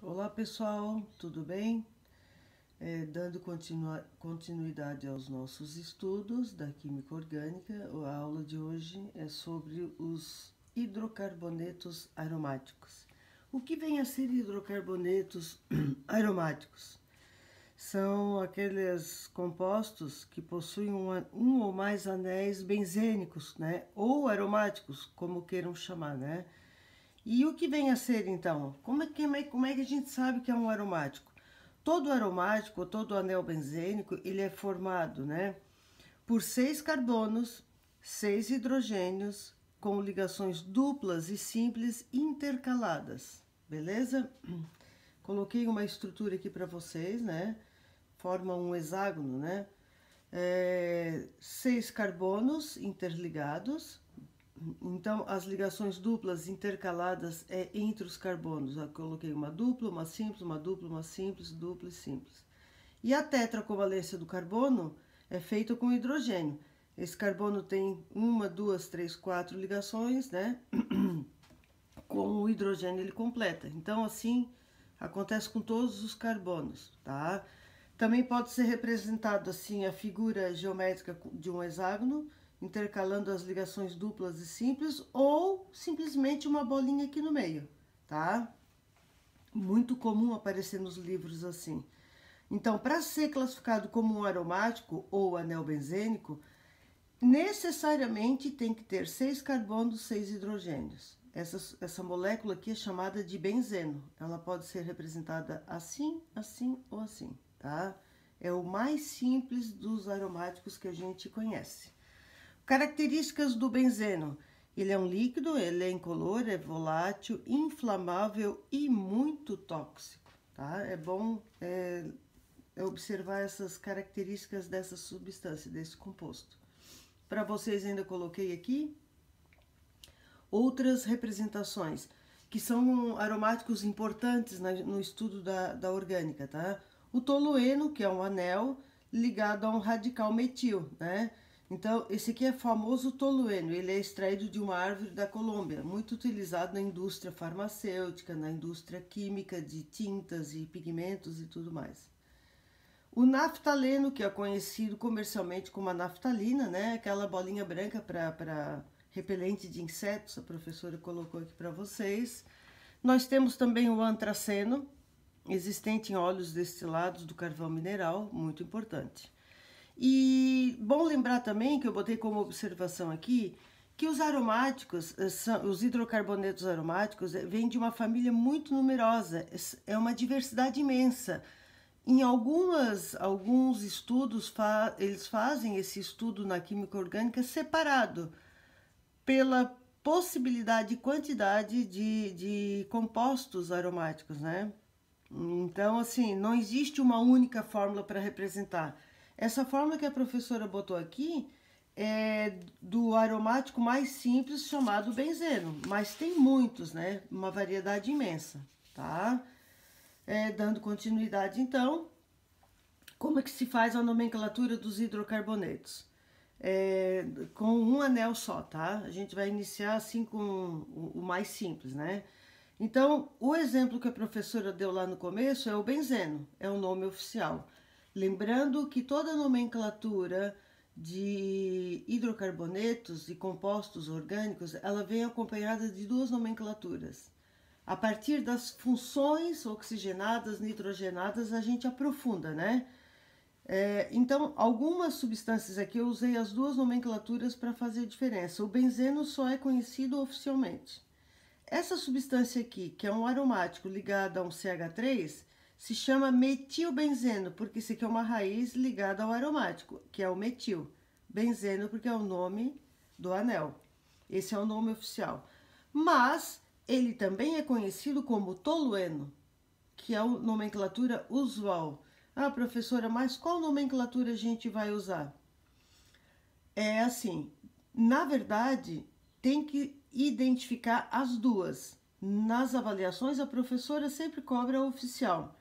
Olá pessoal, tudo bem? Dando continuidade aos nossos estudos da química orgânica, a aula de hoje é sobre os hidrocarbonetos aromáticos. O que vem a ser hidrocarbonetos aromáticos? São aqueles compostos que possuem um ou mais anéis benzênicos, né? Ou aromáticos, como queiram chamar, né? E o que vem a ser então? Como é que a gente sabe que é um aromático? Todo aromático, todo anel benzênico, ele é formado, né, por 6 carbonos, 6 hidrogênios, com ligações duplas e simples intercaladas, beleza? Coloquei uma estrutura aqui para vocês, né? Forma um hexágono, né? 6 carbonos interligados. Então, as ligações duplas intercaladas é entre os carbonos. Eu coloquei uma dupla, uma simples, uma dupla, uma simples, dupla e simples. E a tetracovalência do carbono é feita com hidrogênio. Esse carbono tem uma, duas, três, quatro ligações, né? Com o hidrogênio ele completa. Então, assim, acontece com todos os carbonos, tá? Também pode ser representado assim a figura geométrica de um hexágono, intercalando as ligações duplas e simples, ou simplesmente uma bolinha aqui no meio, tá? Muito comum aparecer nos livros assim. Então, para ser classificado como um aromático ou anel benzênico, necessariamente tem que ter 6 carbonos, 6 hidrogênios. Essa molécula aqui é chamada de benzeno. Ela pode ser representada assim, assim ou assim, tá? É o mais simples dos aromáticos que a gente conhece. Características do benzeno. Ele é um líquido, ele é incolor, é volátil, inflamável e muito tóxico, tá? É bom observar essas características dessa substância, desse composto. Para vocês ainda coloquei aqui outras representações, que são aromáticos importantes no estudo da orgânica, tá? O tolueno, que é um anel ligado a um radical metil, né? Então, esse aqui é famoso tolueno, ele é extraído de uma árvore da Colômbia, muito utilizado na indústria farmacêutica, na indústria química de tintas e pigmentos e tudo mais. O naftaleno, que é conhecido comercialmente como a naftalina, né? Aquela bolinha branca para repelente de insetos, a professora colocou aqui para vocês. Nós temos também o antraceno, existente em óleos destilados do carvão mineral, muito importante. E bom lembrar também, que eu botei como observação aqui, que os aromáticos, os hidrocarbonetos aromáticos, vêm de uma família muito numerosa, é uma diversidade imensa. Em alguns estudos, eles fazem esse estudo na química orgânica separado pela possibilidade e quantidade de compostos aromáticos, né? Então, assim, não existe uma única fórmula para representar. Essa fórmula que a professora botou aqui é do aromático mais simples, chamado benzeno, mas tem muitos, né? Uma variedade imensa, tá? Dando continuidade, então, como é que se faz a nomenclatura dos hidrocarbonetos? Com um anel só, tá? A gente vai iniciar assim com o mais simples, né? Então, o exemplo que a professora deu lá no começo é o benzeno, é o nome oficial. Lembrando que toda nomenclatura de hidrocarbonetos e compostos orgânicos, ela vem acompanhada de duas nomenclaturas. A partir das funções oxigenadas, nitrogenadas, a gente aprofunda, né? Então, algumas substâncias aqui eu usei as duas nomenclaturas para fazer diferença. O benzeno só é conhecido oficialmente. Essa substância aqui, que é um aromático ligado a um CH3, se chama metilbenzeno, porque isso aqui é uma raiz ligada ao aromático, que é o metil. Benzeno, porque é o nome do anel. Esse é o nome oficial. Mas ele também é conhecido como tolueno, que é a nomenclatura usual. Ah, professora, mas qual nomenclatura a gente vai usar? É assim, na verdade, tem que identificar as duas. Nas avaliações, a professora sempre cobra a oficial.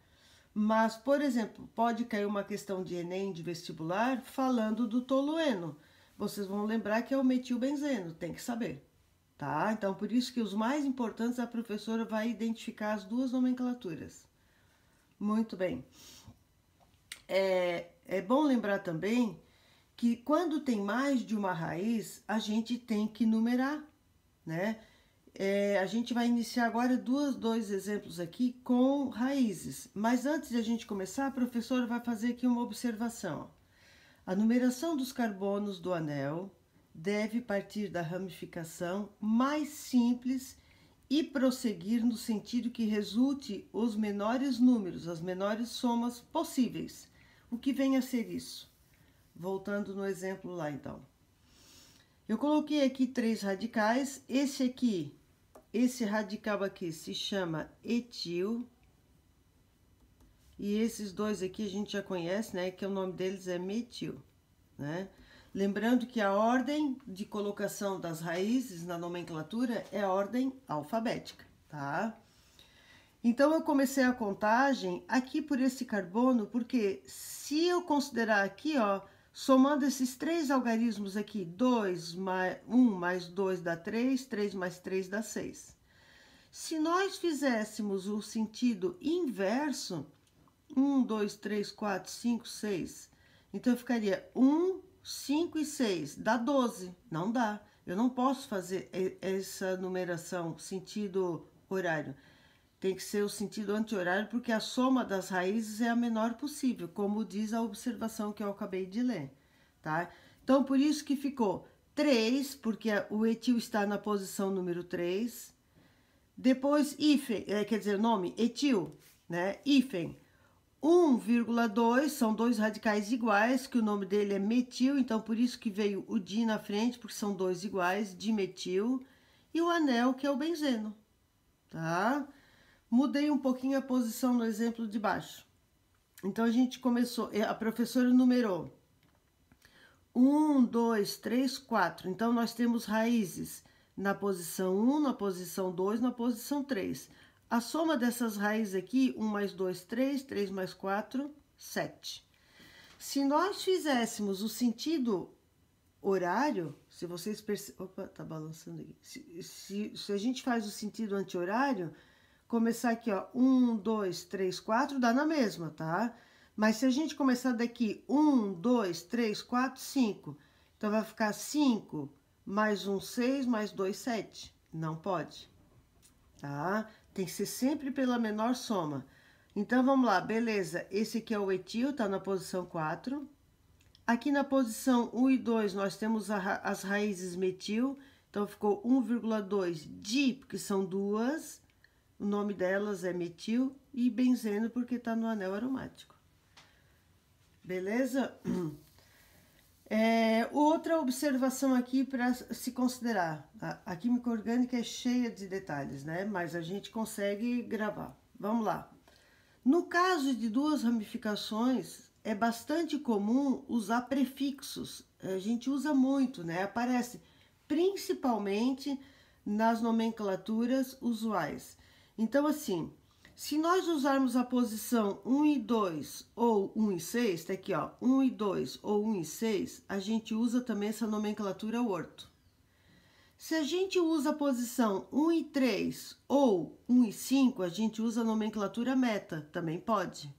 Mas, por exemplo, pode cair uma questão de Enem, de vestibular, falando do tolueno. Vocês vão lembrar que é o metilbenzeno, tem que saber, tá? Então, por isso que os mais importantes a professora vai identificar as duas nomenclaturas. Muito bem. É bom lembrar também que quando tem mais de uma raiz, a gente tem que numerar, né? A gente vai iniciar agora dois exemplos aqui com raízes. Mas antes de a gente começar, a professora vai fazer aqui uma observação. A numeração dos carbonos do anel deve partir da ramificação mais simples e prosseguir no sentido que resulte os menores números, as menores somas possíveis. O que vem a ser isso? Voltando no exemplo lá, então. Eu coloquei aqui 3 radicais. Esse radical aqui se chama etil. E esses dois aqui a gente já conhece, né? Que o nome deles é metil, né? Lembrando que a ordem de colocação das raízes na nomenclatura é a ordem alfabética, tá? Então, eu comecei a contagem aqui por esse carbono, porque se eu considerar aqui, ó, somando esses 3 algarismos aqui, 1 mais 2 dá 3, 3 mais 3 dá 6. Se nós fizéssemos o sentido inverso, 1, 2, 3, 4, 5, 6, então ficaria 1, 5 e 6, dá 12, não dá. Eu não posso fazer essa numeração, sentido horário. Tem que ser o sentido anti-horário, porque a soma das raízes é a menor possível, como diz a observação que eu acabei de ler, tá? Então, por isso que ficou 3, porque o etil está na posição número 3. Depois, hífen, quer dizer, o nome, etil, né? Hífen, 1,2, são 2 radicais iguais, que o nome dele é metil, então por isso que veio o di na frente, porque são 2 iguais, dimetil. E o anel, que é o benzeno, tá? Mudei um pouquinho a posição no exemplo de baixo. Então, a gente começou, a professora numerou 1, 2, 3, 4. Então, nós temos raízes na posição 1, na posição 2, na posição 3. A soma dessas raízes aqui, 1 mais 2, 3, 3 mais 4, 7. Se nós fizéssemos o sentido horário, se vocês percebem... Opa, tá balançando aqui. Se a gente faz o sentido anti-horário, começar aqui, ó, 1, 2, 3, 4, dá na mesma, tá? Mas se a gente começar daqui, 1, 2, 3, 4, 5, então vai ficar 5, mais 1, 6, mais 2, 7. Não pode, tá? Tem que ser sempre pela menor soma. Então, vamos lá, beleza. Esse aqui é o etil, tá na posição 4. Aqui na posição 1 e 2, nós temos as raízes metil. Então, ficou 1,2 di, porque são duas. O nome delas é metil e benzeno, porque tá no anel aromático. Beleza? Outra observação aqui para se considerar. A química orgânica é cheia de detalhes, né? Mas a gente consegue gravar. Vamos lá. No caso de duas ramificações, é bastante comum usar prefixos. A gente usa muito, né? Aparece principalmente nas nomenclaturas usuais. Então, assim, se nós usarmos a posição 1 e 2 ou 1 e 6, tá aqui, ó, 1 e 2 ou 1 e 6, a gente usa também essa nomenclatura orto. Se a gente usa a posição 1 e 3 ou 1 e 5, a gente usa a nomenclatura meta, também pode.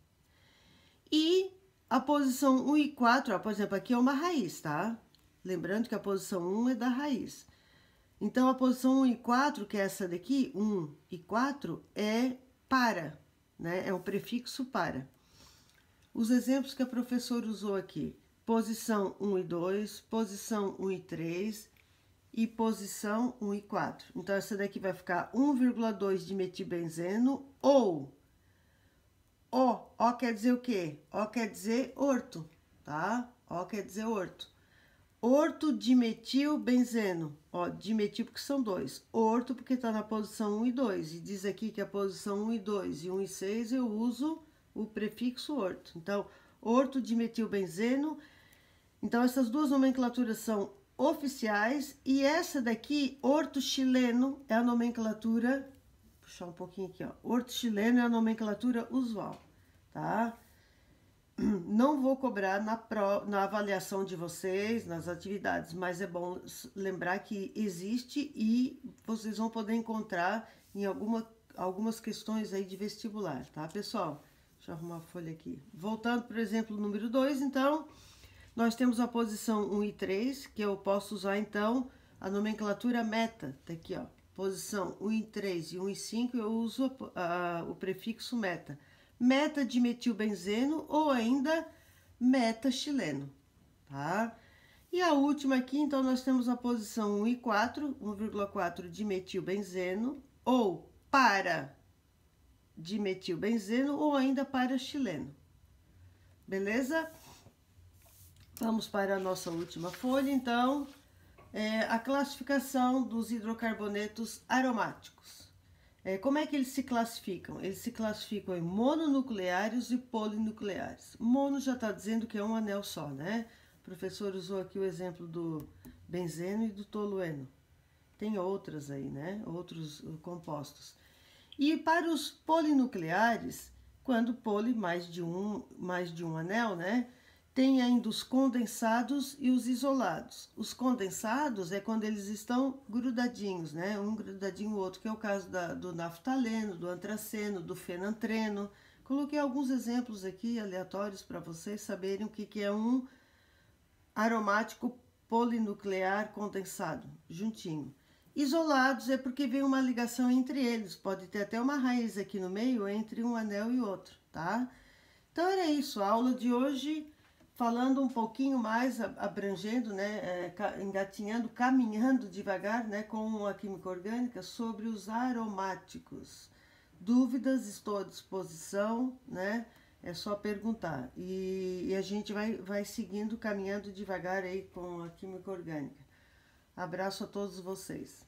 E a posição 1 e 4, ó, por exemplo, aqui é uma raiz, tá? Lembrando que a posição 1 é da raiz. Então, a posição 1 e 4, que é essa daqui, 1 e 4, é para, né? É um prefixo para. Os exemplos que a professora usou aqui, posição 1 e 2, posição 1 e 3 e posição 1 e 4. Então, essa daqui vai ficar 1,2 de metilbenzeno ou O quer dizer o quê? O quer dizer orto, tá? O quer dizer orto. Orto-dimetilbenzeno. Ó, dimetil porque são 2. Orto porque tá na posição 1 e 2. E diz aqui que a posição 1 e 2 e 1 e 6 eu uso o prefixo orto. Então, orto-dimetilbenzeno. Então, essas duas nomenclaturas são oficiais. E essa daqui, orto-chileno, é a nomenclatura... Vou puxar um pouquinho aqui, ó. Orto-chileno é a nomenclatura usual, tá? Não vou cobrar na avaliação de vocês, nas atividades, mas é bom lembrar que existe e vocês vão poder encontrar em algumas questões aí de vestibular, tá, pessoal? Deixa eu arrumar a folha aqui. Voltando, por exemplo, número 2, então, nós temos a posição 1 e 3, que eu posso usar, então, a nomenclatura meta, tá aqui, ó. Posição 1 e 3 e 1 e 5, eu uso o prefixo meta. Meta de metilbenzeno ou ainda meta-xileno, tá? E a última aqui, então, nós temos a posição 1 e 4, 1,4 de metilbenzeno ou para de metilbenzeno ou ainda para xileno. Beleza? Vamos para a nossa última folha, então, a classificação dos hidrocarbonetos aromáticos. Como é que eles se classificam? Eles se classificam em mononucleares e polinucleares. Mono já está dizendo que é um anel só, né? O professor usou aqui o exemplo do benzeno e do tolueno. Tem outras aí, né? Outros compostos. E para os polinucleares, quando poli mais de um anel, né? Tem ainda os condensados e os isolados. Os condensados é quando eles estão grudadinhos, né? Um grudadinho no outro, que é o caso do naftaleno, do antraceno, do fenantreno. Coloquei alguns exemplos aqui aleatórios para vocês saberem o que é um aromático polinuclear condensado, juntinho. Isolados é porque vem uma ligação entre eles, pode ter até uma raiz aqui no meio entre um anel e outro, tá? Então era isso, a aula de hoje, falando um pouquinho mais, abrangendo, né, engatinhando, caminhando devagar, né, com a química orgânica sobre os aromáticos. Dúvidas, estou à disposição, né? É só perguntar. E a gente vai seguindo, caminhando devagar aí com a química orgânica. Abraço a todos vocês.